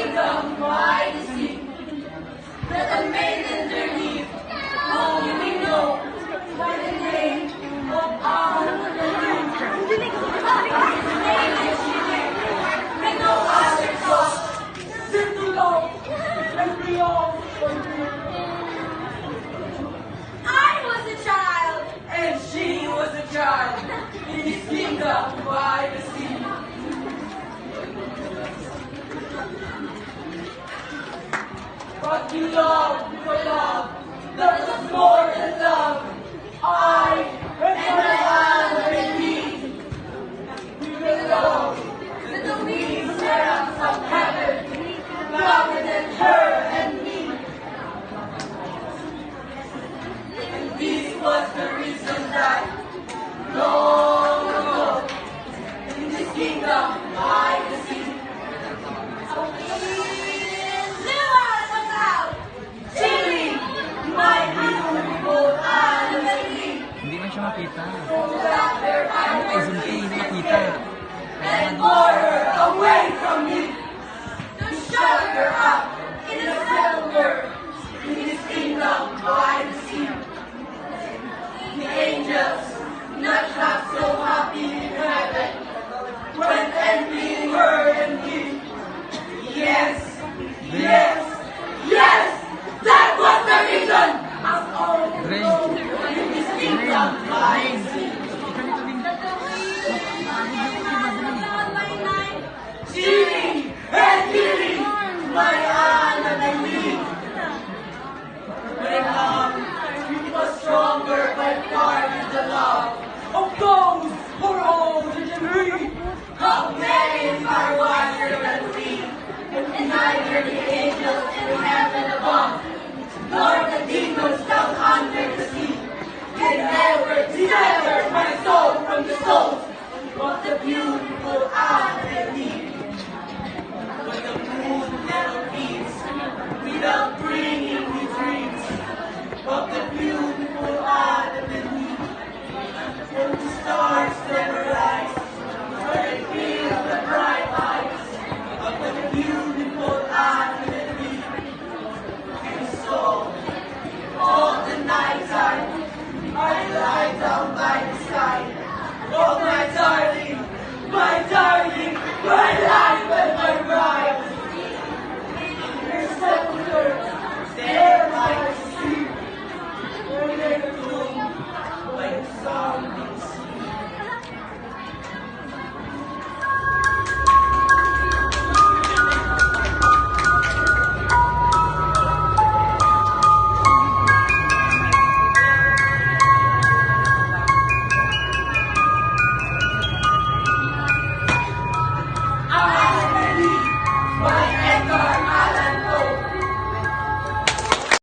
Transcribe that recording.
kingdom wide to see. Let the maidens their leave, only we know by the name of our Lord. His name is Shine, and no other God. Sing to love, and we all I was a child, and she was a child, in his kingdom by the sea. But you love for love, that was more than love. I and my honor in me, we will know that the wings seraph of heaven governed her and me. And this was the reason that long ago, in this kingdom by the sea, Hindi man siya makita. Hindi makita. And bore her away from me, to shut her up in a silver, in his kingdom by the sea. The angels, not half so happy in heaven, went envying her and me. Yes, yes, yes, that was the reason of all in his kingdom by the sea. Stealing and killing my honor and me. When it was stronger by far than the love of those who are older than we. How many are wiser than we? And neither the angels in heaven above, nor the demons down under the sea, can ever sever my soul from the soul